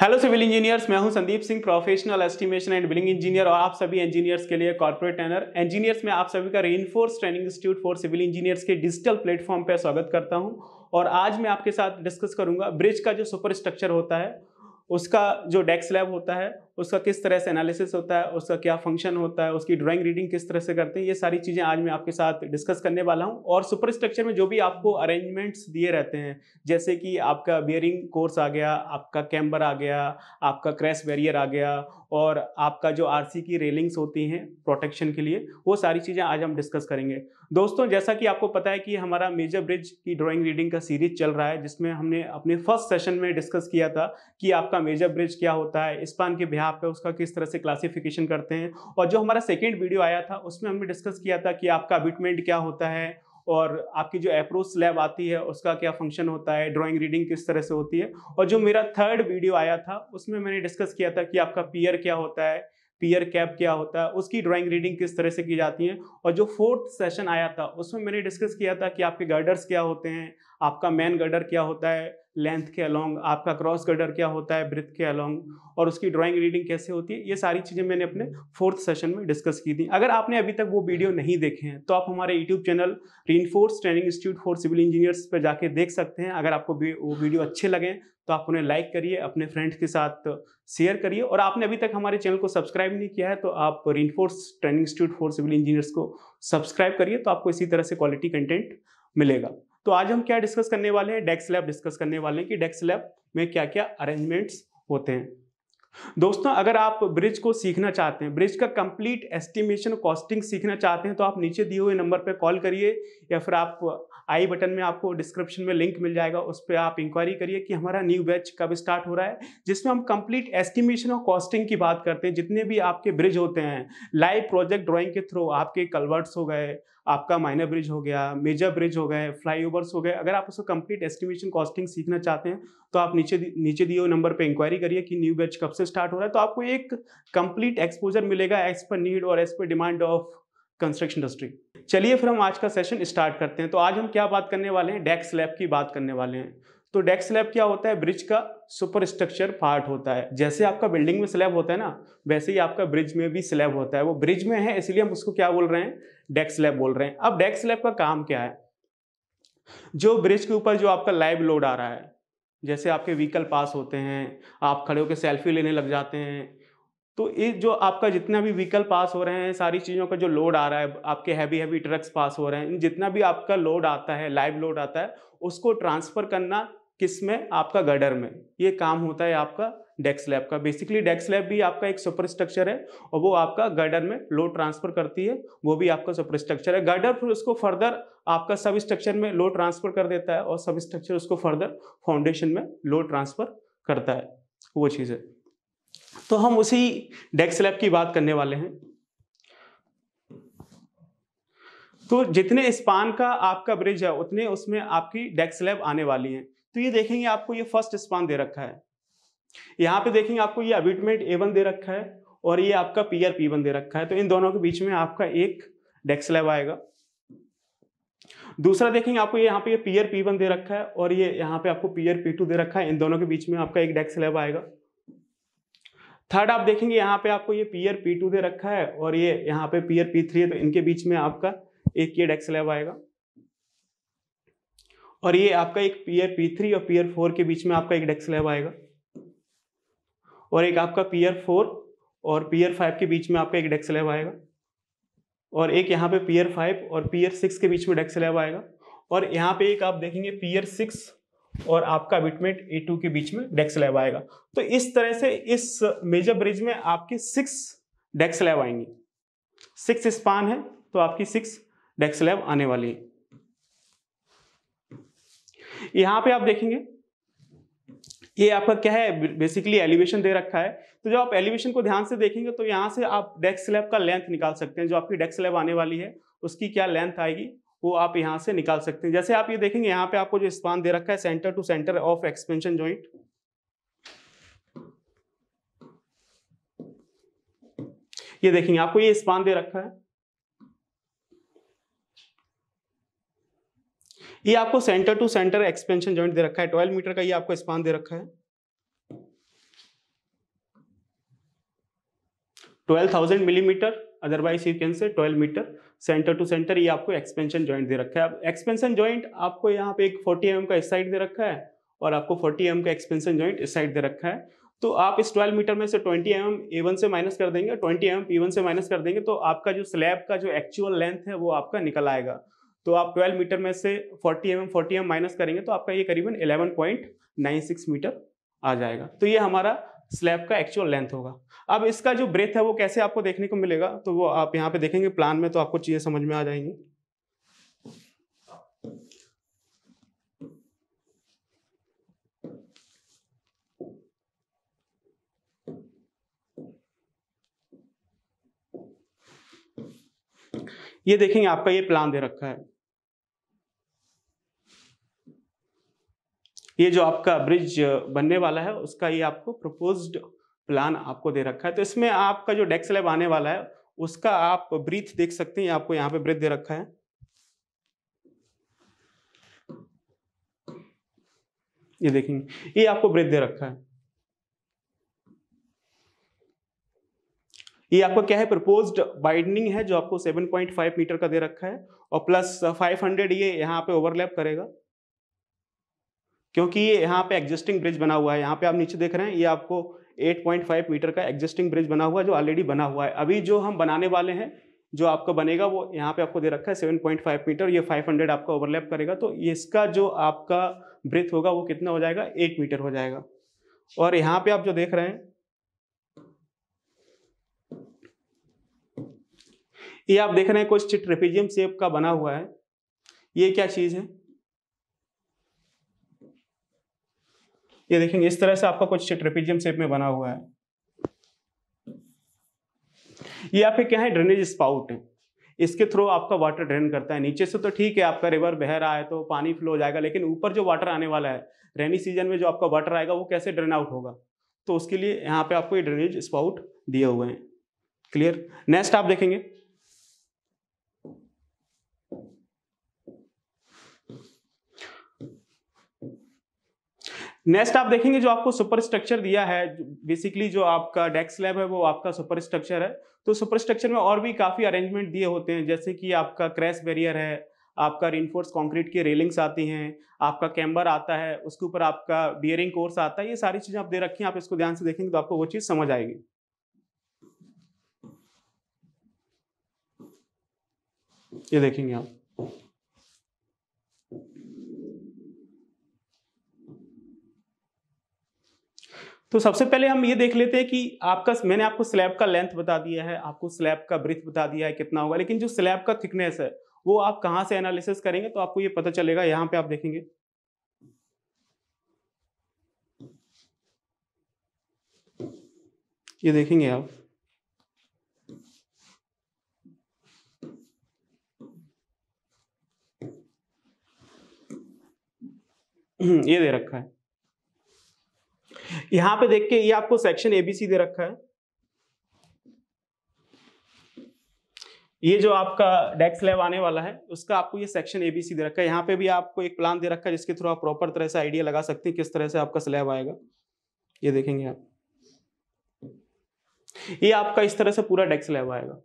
Hello civil engineers, मैं हूं Sandeep Singh, professional estimation and billing engineer और आप सभी इंजीनियर्स के लिए कॉर्पोरेट ट्रेनर। इंजीनियर्स में आप सभी का reinforce training institute for civil engineers के डिजिटल प्लेटफॉर्म पर स्वागत करता हूं। और आज मैं आपके साथ डिस्कस करूंगा ब्रिज का जो सुपर स्ट्रक्चर होता है, उसका जो डेक स्लैब होता है, उसका किस तरह से एनालिसिस होता है, उसका क्या फंक्शन होता है, उसकी ड्राइंग रीडिंग किस तरह से करते हैं, ये सारी चीज़ें आज मैं आपके साथ डिस्कस करने वाला हूं। और सुपर स्ट्रक्चर में जो भी आपको अरेंजमेंट्स दिए रहते हैं, जैसे कि आपका बियरिंग कोर्स आ गया, आपका कैम्बर आ गया, आपका क्रैश बैरियर आ गया और आपका जो आरसी की रेलिंग्स होती हैं प्रोटेक्शन के लिए, वो सारी चीज़ें आज हम डिस्कस करेंगे। दोस्तों, जैसा कि आपको पता है कि हमारा मेजर ब्रिज की ड्राइंग रीडिंग का सीरीज चल रहा है, जिसमें हमने अपने फर्स्ट सेशन में डिस्कस किया था कि आपका मेजर ब्रिज क्या होता है, स्पान के बिहाफ पे उसका किस तरह से क्लासिफिकेशन करते हैं। और जो हमारा सेकेंड वीडियो आया था उसमें हमने डिस्कस किया था कि आपका अबिटमेंट क्या होता है और आपकी जो अप्रोच स्लैब आती है उसका क्या फंक्शन होता है, ड्राइंग रीडिंग किस तरह से होती है। और जो मेरा थर्ड वीडियो आया था उसमें मैंने डिस्कस किया था कि आपका पियर क्या होता है, पियर कैप क्या होता है, उसकी ड्राइंग रीडिंग किस तरह से की जाती है। और जो फोर्थ सेशन आया था उसमें मैंने डिस्कस किया था कि आपके गर्डर्स क्या होते हैं, आपका मैन गर्डर क्या होता है लेंथ के अलोंग, आपका क्रॉस गर्डर क्या होता है ब्रेथ के अलोंग, और उसकी ड्राइंग रीडिंग कैसे होती है। ये सारी चीज़ें मैंने अपने फोर्थ सेशन में डिस्कस की थी। अगर आपने अभी तक वो वीडियो नहीं देखे हैं तो आप हमारे YouTube channel reinforce training institute for civil engineers पर जाके देख सकते हैं। अगर आपको वो वीडियो अच्छे लगे तो आप उन्हें लाइक करिए, अपने फ्रेंड्स के साथ शेयर करिए। और आपने अभी तक हमारे चैनल को सब्सक्राइब नहीं किया है तो आप reinforce training institute for civil engineers को सब्सक्राइब करिए, तो आपको इसी तरह से क्वालिटी कंटेंट मिलेगा। तो आज हम क्या डिस्कस करने वाले हैं, डेक स्लैब डिस्कस करने वाले हैं कि डेक स्लैब में क्या क्या अरेंजमेंट्स होते हैं। दोस्तों, अगर आप ब्रिज को सीखना चाहते हैं, ब्रिज का कंप्लीट एस्टिमेशन कॉस्टिंग सीखना चाहते हैं, तो आप नीचे दिए हुए नंबर पर कॉल करिए या फिर आप आई बटन में आपको डिस्क्रिप्शन में लिंक मिल जाएगा, उस पर आप इंक्वायरी करिए कि हमारा न्यू बैच कब स्टार्ट हो रहा है, जिसमें हम कंप्लीट एस्टिमेशन और कॉस्टिंग की बात करते हैं। जितने भी आपके ब्रिज होते हैं लाइव प्रोजेक्ट ड्राइंग के थ्रू, आपके कलवर्ट्स हो गए, आपका माइनर ब्रिज हो गया, मेजर ब्रिज हो गए, फ्लाईओवर्स हो गए, अगर आप उसको कंप्लीट एस्टिमेशन कॉस्टिंग सीखना चाहते हैं तो आप नीचे दिए हुए नंबर पे इंक्वायरी करिए कि न्यू बैच कब से स्टार्ट हो रहा है। तो आपको एक कंप्लीट एक्सपोजर मिलेगा एज पर नीड और as per demand of construction industry. चलिए फिर हम आज का सेशन स्टार्ट करते हैं। तो आज हम क्या बात करने वाले हैं, डेक स्लैब की बात करने वाले हैं। तो डेक स्लैब क्या होता है, ब्रिज का सुपर स्ट्रक्चर पार्ट होता है। जैसे आपका बिल्डिंग में स्लैब होता है ना, वैसे ही आपका ब्रिज में भी स्लैब होता है। वो ब्रिज में है इसलिए हम उसको क्या बोल रहे हैं, डेक स्लैब बोल रहे हैं। अब डेक स्लैब का काम क्या है, जो ब्रिज के ऊपर जो आपका लाइव लोड आ रहा है, जैसे आपके व्हीकल पास होते हैं, आप खड़े होकर सेल्फी लेने लग जाते हैं, तो ये जो आपका जितना भी व्हीकल पास हो रहे हैं, सारी चीज़ों का जो लोड आ रहा है, आपके हैवी हैवी ट्रक्स पास हो रहे हैं, जितना भी आपका लोड आता है, लाइव लोड आता है, उसको ट्रांसफर करना किस में, आपका गर्डर में। ये काम होता है आपका डेक स्लैब का। बेसिकली डेक स्लैब भी आपका एक सुपर स्ट्रक्चर है और वो आपका गर्डर में लोड ट्रांसफर करती है, वो भी आपका सुपर स्ट्रक्चर है। गर्डर फिर उसको फर्दर आपका सब स्ट्रक्चर में लोड ट्रांसफर कर देता है और सब स्ट्रक्चर उसको फर्दर फाउंडेशन में लोड ट्रांसफर करता है, वो चीज़ है। तो हम उसी डेक स्लैब की बात करने वाले हैं। तो जितने स्पान का आपका ब्रिज है उतने उसमें आपकी डेक स्लैब आने वाली है। तो ये देखेंगे आपको ये फर्स्ट स्पान दे रखा है, यहाँ पे देखेंगे आपको ये अबिटमेंट A1 दे रखा है और ये आपका पियर P1 दे रखा है। तो इन दोनों के बीच में आपका एक डेक स्लैब आएगा। दूसरा देखेंगे आपको यहाँ पे ये पियर P1 दे रखा है और ये यहाँ पे आपको पियर P2 दे रखा है, इन दोनों के बीच में आपका एक डेक स्लैब आएगा। थर्ड आप देखेंगे यहाँ पे आपको ये पियर P2 दे रखा है और ये यहाँ पे पियर P3 है, तो इनके बीच में आपका एक ये डेक स्लैब आएगा। और ये आपका एक पियर P3 और पियर 4 के बीच में आपका एक डेक स्लैब आएगा। और एक आपका पियर 4 और पियर 5 के बीच में आपका एक डेक स्लैब आएगा। और एक यहाँ पे पियर 5 और पियर 6 के बीच में डेक स्लैब आएगा। और यहाँ पे एक आप देखेंगे पियर 6 और आपका अबिटमेंट A2 के बीच में डेक स्लैब आएगा। तो इस तरह से इस मेजर ब्रिज में आपकी 6 डेक स्लैब आएंगी। 6 स्पान है तो आपकी 6 डेक स्लैब आने वाली है। यहाँ पे आप देखेंगे ये आपका क्या है, बेसिकली एलिवेशन दे रखा है। तो जब आप एलिवेशन को ध्यान से देखेंगे तो यहाँ से आप डेक स्लैब का लेंथ निकाल सकते हैं। जो आपकी डेक स्लैब आने वाली है उसकी क्या लेंथ आएगी वो आप यहाँ से निकाल सकते हैं। जैसे आप ये देखेंगे यहाँ पे आपको जो स्पान दे रखा है center to center of expansion joint, ये देखेंगे आपको ये स्पान दे रखा है। ये आपको centre to centre expansion joint दे रखा है, 12 मीटर का ये आपको स्पान दे रखा है। 12,000 millimetre, otherwise you can say 12 metre centre to centre. ये आपको एक्सपेंशन जॉइंट दे रखा है। अब एक्सपेंशन जॉइंट आपको यहाँ पे एक 40 mm का इस साइड दे रखा है और आपको 40 mm का एक्सपेंशन जॉइंट इस साइड दे रखा है। तो आप इस 12 मीटर में से 20 mm A1 से माइनस कर देंगे, 20 mm P1 से माइनस कर देंगे, तो आपका जो स्लैब का जो एक्चुअल लेंथ है वो आपका निकल आएगा। तो आप 12 मीटर में से 40 mm माइनस करेंगे तो आपका ये करीबन 11.96 मीटर आ जाएगा। तो ये हमारा स्लैब का एक्चुअल लेंथ होगा। अब इसका जो ब्रेथ है वो कैसे आपको देखने को मिलेगा, तो वो आप यहाँ पे देखेंगे प्लान में, तो आपको चीजें समझ में आ जाएंगी। ये देखेंगे आपका ये प्लान दे रखा है। ये जो आपका ब्रिज बनने वाला है उसका ये आपको प्रपोज्ड प्लान आपको दे रखा है। तो इसमें आपका जो डेक स्लैब आने वाला है उसका आप ब्रीथ देख सकते हैं, आपको यहाँ पे ब्रीथ दे रखा है। ये देखेंगे ये आपको ब्रीथ दे रखा है। ये आपको क्या है, प्रपोज्ड वाइडनिंग है जो आपको 7.5 मीटर का दे रखा है और प्लस 500 ये यहाँ पे ओवरलैप करेगा, क्योंकि ये यहाँ पे एग्जिस्टिंग ब्रिज बना हुआ है। यहाँ पे आप नीचे देख रहे हैं ये आपको 8.5 मीटर का एग्जिस्टिंग ब्रिज बना हुआ है जो ऑलरेडी बना हुआ है। अभी जो हम बनाने वाले हैं, जो आपका बनेगा वो यहाँ पे आपको दे रखा है 7.5 मीटर, ये 500 आपका ओवरलैप करेगा। तो इसका जो आपका ब्रेथ होगा वो कितना हो जाएगा, 8 मीटर हो जाएगा। और यहाँ पे आप जो देख रहे हैं ये आप देख रहे हैं कुछ ट्रेपेजियम शेप का बना हुआ है। ये क्या चीज है, ये देखेंगे इस तरह से आपका कुछ ट्रेपेजियम शेप में बना हुआ है। ये आपके क्या है, ड्रेनेज स्पाउट है। इसके थ्रू आपका वाटर ड्रेन करता है। नीचे से तो ठीक है आपका रिवर बह रहा है तो पानी फ्लो हो जाएगा, लेकिन ऊपर जो वाटर आने वाला है रेनी सीजन में जो आपका वाटर आएगा वो कैसे ड्रेन आउट होगा, तो उसके लिए यहाँ पे आपको ये ड्रेनेज स्पाउट दिए हुए हैं। क्लियर। नेक्स्ट आप देखेंगे आप देखेंगे जो आपको सुपर स्ट्रक्चर दिया है, बेसिकली जो आपका डेक स्लैब है वो आपका सुपर स्ट्रक्चर है। तो सुपर स्ट्रक्चर में और भी काफी अरेंजमेंट दिए होते हैं, जैसे कि आपका क्रैश बैरियर है, आपका रिइंफोर्स कंक्रीट की रेलिंग्स आती हैं, आपका कैम्बर आता है, उसके ऊपर आपका बियरिंग कोर्स आता है। ये सारी चीजें आप दे रखी हैं, आप इसको ध्यान से देखेंगे तो आपको वो चीज समझ आएगी। ये देखेंगे आप, तो सबसे पहले हम ये देख लेते हैं कि आपका, मैंने आपको स्लैब का लेंथ बता दिया है, आपको स्लैब का ब्रीथ बता दिया है कितना होगा, लेकिन जो स्लैब का थिकनेस है वो आप कहां से एनालिसिस करेंगे तो आपको ये पता चलेगा। यहां पे आप देखेंगे ये देखेंगे आप ये दे रखा है। यहां पे देख के ये आपको सेक्शन एबीसी दे रखा है। ये जो आपका डेक स्लैब आने वाला है उसका आपको ये सेक्शन एबीसी दे रखा है। यहाँ पे भी आपको एक प्लान दे रखा है जिसके थ्रू आप प्रॉपर तरह से आइडिया लगा सकते हैं किस तरह से आपका स्लैब आएगा। ये देखेंगे आप, ये आपका इस तरह से पूरा डेक स्लैब आएगा।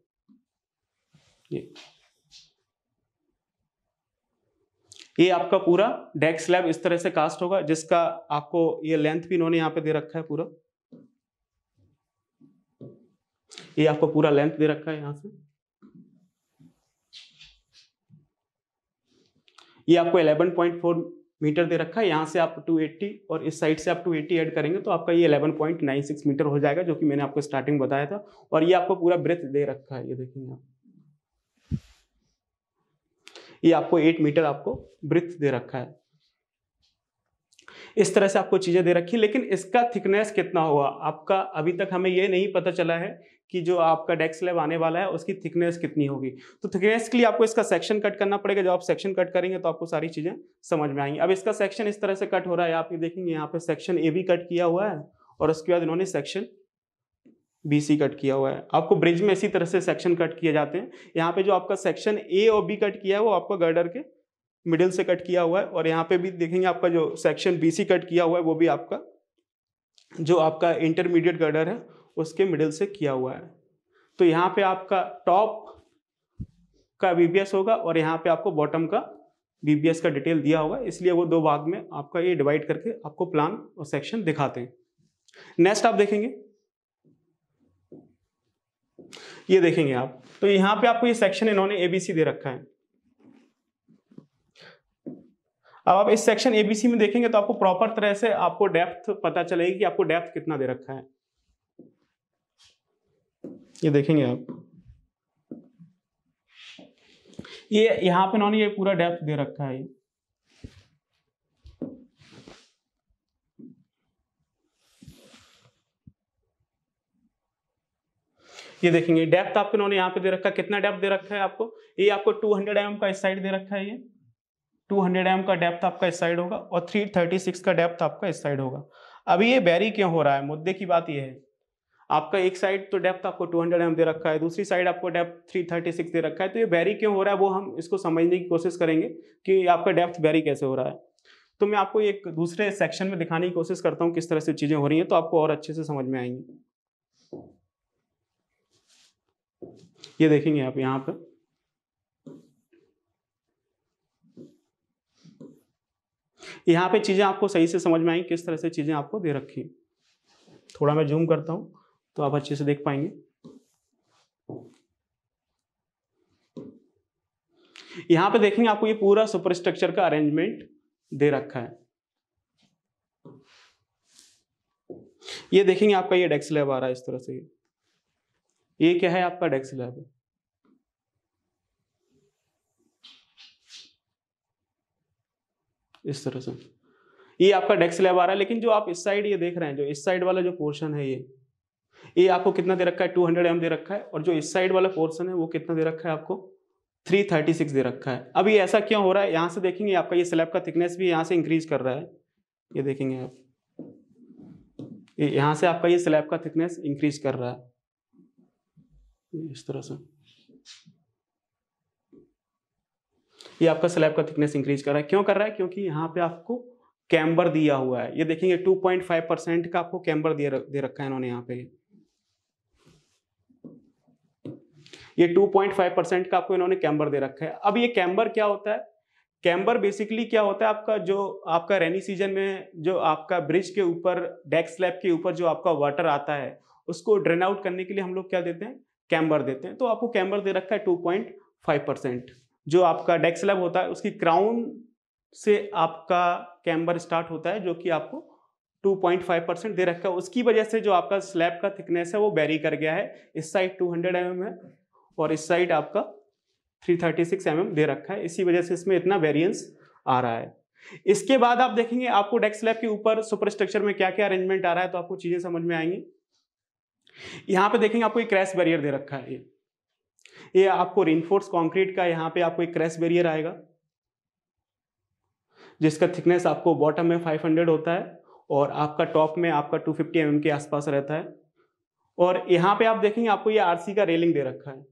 ये आपका पूरा डेक स्लैब इस तरह से कास्ट होगा, जिसका आपको ये लेंथ भी इन्होंने यहाँ पे दे रखा है पूरा। ये आपको पूरा लेंथ दे रखा है यहाँ से। ये आपको 11.4 मीटर दे रखा है। यहाँ से आप 280 और इस साइड से आप 280 ऐड करेंगे तो आपका ये 11.96 मीटर हो जाएगा, जो कि मैंने आपको स्टार्टिंग बताया था। और ये आपको पूरा ब्रेथ दे रखा है। ये देखेंगे आप, ये आपको 8 मीटर आपको ब्रेथ दे रखा है। इस तरह से आपको चीजें दे रखी है, लेकिन इसका थिकनेस कितना होगा आपका अभी तक हमें ये नहीं पता चला है कि जो आपका डेक स्लैब आने वाला है उसकी थिकनेस कितनी होगी। तो थिकनेस के लिए आपको इसका सेक्शन कट करना पड़ेगा। जब आप सेक्शन कट करेंगे तो आपको सारी चीजें समझ में आएंगी। अब इसका सेक्शन इस तरह से कट हो रहा है, आप ये देखेंगे यहाँ पे सेक्शन ए बी कट किया हुआ है और उसके बाद इन्होंने सेक्शन बी सी कट किया हुआ है। आपको ब्रिज में इसी तरह से सेक्शन कट किए जाते हैं। यहाँ पे जो आपका सेक्शन ए और बी कट किया है वो आपका गर्डर के मिडिल से कट किया हुआ है, और यहाँ पे भी देखेंगे आपका जो सेक्शन बी सी कट किया हुआ है वो भी आपका जो आपका इंटरमीडिएट गर्डर है उसके मिडिल से किया हुआ है। तो यहाँ पे आपका टॉप का VBS होगा और यहाँ पे आपको बॉटम का VBS का डिटेल दिया होगा, इसलिए वो दो भाग में आपका ये डिवाइड करके आपको प्लान और सेक्शन दिखाते हैं। नेक्स्ट आप देखेंगे, ये देखेंगे आप, तो यहाँ पे आपको ये सेक्शन इन्होंने ABC दे रखा है। अब आप इस सेक्शन ABC में देखेंगे तो आपको प्रॉपर तरह से आपको डेप्थ पता चलेगी कि आपको डेप्थ कितना दे रखा है। ये देखेंगे आप, ये यहाँ पे इन्होंने ये पूरा डेप्थ दे रखा है। ये देखेंगे डेप्थ आपको इन्होंने यहाँ पे दे रखा है, कितना डेप्थ दे रखा है आपको, ये आपको 200 mm का इस साइड दे रखा है, ये 200 mm का डेप्थ आपका इस साइड होगा और 336 का डेप्थ आपका इस साइड होगा। अभी ये वेरी क्यों हो रहा है, मुद्दे की बात ये है, आपका एक साइड तो डेप्थ आपको 200 mm दे रखा है, दूसरी साइड आपको डेप्थ 336 दे रखा है, तो ये वेरी क्यों हो रहा है वो हम इसको समझने की कोशिश करेंगे कि आपका डेप्थ वेरी कैसे हो रहा है। तो मैं आपको एक दूसरे सेक्शन में दिखाने की कोशिश करता हूँ किस तरह से चीजें हो रही हैं, तो आपको और अच्छे से समझ में आएंगी। ये देखेंगे आप यहाँ पे, यहाँ पे चीजें आपको सही से समझ में आएंगी किस तरह से चीजें आपको दे रखी। थोड़ा मैं जूम करता हूं तो आप अच्छे से देख पाएंगे। यहां पे देखेंगे आपको ये पूरा सुपरस्ट्रक्चर का अरेंजमेंट दे रखा है। ये देखेंगे आपका ये डेस्क स्लैब आ रहा है इस तरह से, ये क्या है आपका डेस्क स्लैब, इस तरह से ये आपका डेस्क स्लैब आ रहा है। लेकिन जो आप इस साइड ये देख रहे हैं, जो इस साइड वाला जो पोर्शन है ये आपको कितना दे रखा है, 200 mm दे रखा है, और जो इस साइड वाला पोर्शन है वो कितना दे रखा है आपको, 336 दे रखा है। अब ये ऐसा क्यों हो रहा है, यहां से देखेंगे आपका ये स्लैब का थिकनेस भी यहां से इंक्रीज कर रहा है। ये देखेंगे आप, यहां से आपका ये स्लैब का थिकनेस इंक्रीज कर रहा है इस तरह से, ये आपका स्लैब का थिकनेस इंक्रीज कर रहा है। क्यों कर रहा है, क्योंकि यहाँ पे आपको कैम्बर दिया हुआ है। ये देखेंगे 2.5% का आपको कैम्बर दे रखा है इन्होंने यहाँ पे, ये 2.5% का आपको इन्होंने कैम्बर दे रखा है। अब ये कैम्बर क्या होता है, कैम्बर बेसिकली क्या होता है आपका, जो आपका रेनी सीजन में जो आपका ब्रिज के ऊपर डेक स्लैब के ऊपर जो आपका वाटर आता है उसको ड्रेन आउट करने के लिए हम लोग क्या देते हैं, कैम्बर देते हैं। तो आपको कैम्बर दे रखा है 2.5%। जो आपका डेक स्लैब होता है उसकी क्राउन से आपका कैम्बर स्टार्ट होता है, जो कि आपको 2.5% दे रखा है। उसकी वजह से जो आपका स्लैब का थिकनेस है वो वेरी कर गया है, इस साइड 200 mm है और इस साइड आपका 336 mm दे रखा है, इसी वजह से इसमें इतना वेरिएंस आ रहा है। इसके बाद आप देखेंगे आपको डेक स्लैब के ऊपर सुपर स्ट्रक्चर में क्या क्या अरेंजमेंट आ रहा है, तो आपको चीजें समझ में आएंगी। यहाँ पे देखेंगे आपको एक क्रैश बैरियर दे रखा है, ये आपको रिइंफोर्स कंक्रीट का यहाँ पे आपको एक क्रैश बैरियर आएगा जिसका थिकनेस आपको बॉटम में 500 होता है और आपका टॉप में आपका 250 mm के आसपास रहता है। और यहाँ पे आप देखेंगे आपको ये RC का रेलिंग दे रखा है,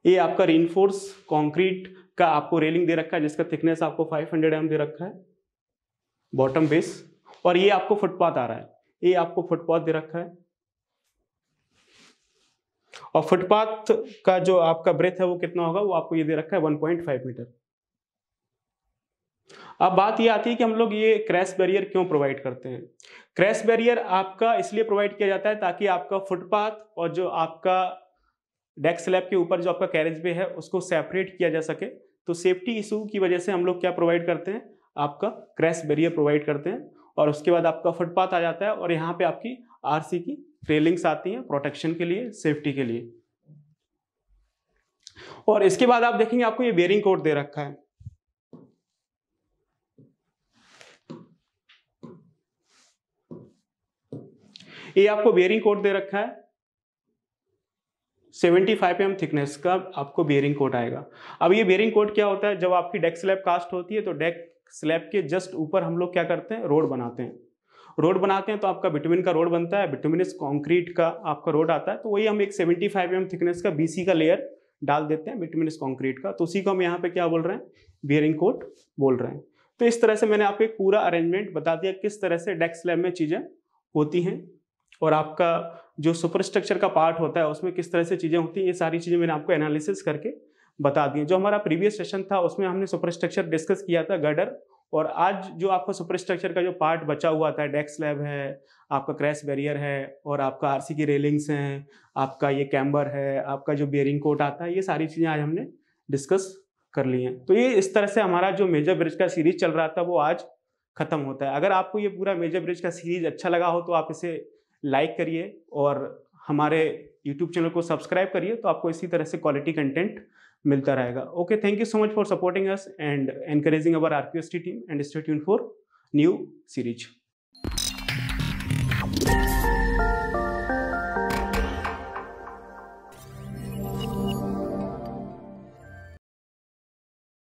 ये आपका रिइंफोर्स कंक्रीट का आपको रेलिंग दे रखा है जिसका थिकनेस आपको 500 mm दे रखा है बॉटम बेस। और ये आपको फुटपाथ आ रहा है, ये आपको फुटपाथ दे रखा है और फुटपाथ का जो आपका ब्रेथ है वो कितना होगा, वो आपको ये दे रखा है 1.5 मीटर। अब बात ये आती है कि हम लोग ये क्रैश बैरियर क्यों प्रोवाइड करते हैं। क्रैश बैरियर आपका इसलिए प्रोवाइड किया जाता है ताकि आपका फुटपाथ और जो आपका डेक स्लैब के ऊपर जो आपका कैरेज वे है उसको सेपरेट किया जा सके। तो सेफ्टी इशू की वजह से हम लोग क्या प्रोवाइड करते हैं, आपका क्रैश बैरियर प्रोवाइड करते हैं। और उसके बाद आपका फुटपाथ आ जाता है और यहाँ पे आपकी RC की रेलिंग्स आती हैं प्रोटेक्शन के लिए, सेफ्टी के लिए। और इसके बाद आप देखेंगे आपको ये बेयरिंग कोड दे रखा है, ये आपको बेयरिंग कोड दे रखा है 75 mm थिकनेस का आपको बेयरिंग कोड आएगा। अब ये बेयरिंग कोड क्या होता है, जब आपकी डेक स्लैब कास्ट होती है तो डेक स्लैब के जस्ट ऊपर हम लोग क्या करते हैं, रोड बनाते हैं। रोड बनाते हैं तो आपका बिटुमिन का रोड बनता है, बिटुमिनस कंक्रीट का आपका रोड आता है। तो वही हम एक 75 mm थिकनेस का BC का लेयर डाल देते हैं बिटुमिनस कंक्रीट का, तो उसी को हम यहाँ पे क्या बोल रहे हैं, बेयरिंग कोड बोल रहे हैं। तो इस तरह से मैंने आपको एक पूरा अरेंजमेंट बता दिया किस तरह से डेक स्लैब में चीजें होती हैं और आपका जो सुपर स्ट्रक्चर का पार्ट होता है उसमें किस तरह से चीज़ें होती हैं, ये सारी चीज़ें मैंने आपको एनालिसिस करके बता दी। जो हमारा प्रीवियस सेशन था उसमें हमने सुपर स्ट्रक्चर डिस्कस किया था, गर्डर। और आज जो आपका सुपर स्ट्रक्चर का जो पार्ट बचा हुआ था, डेक स्लैब है, आपका क्रैश बैरियर है, और आपका आरसी की रेलिंग्स हैं, आपका ये कैम्बर है, आपका जो बेयरिंग कोट आता है, ये सारी चीज़ें आज हमने डिस्कस कर ली हैं। तो ये इस तरह से हमारा जो मेजर ब्रिज का सीरीज चल रहा था वो आज खत्म होता है। अगर आपको ये पूरा मेजर ब्रिज का सीरीज अच्छा लगा हो तो आप इसे लाइक करिए और हमारे यूट्यूब चैनल को सब्सक्राइब करिए, तो आपको इसी तरह से क्वालिटी कंटेंट मिलता रहेगा। Okay, thank you so much for supporting us and encouraging our RQST team, and stay tuned for new series.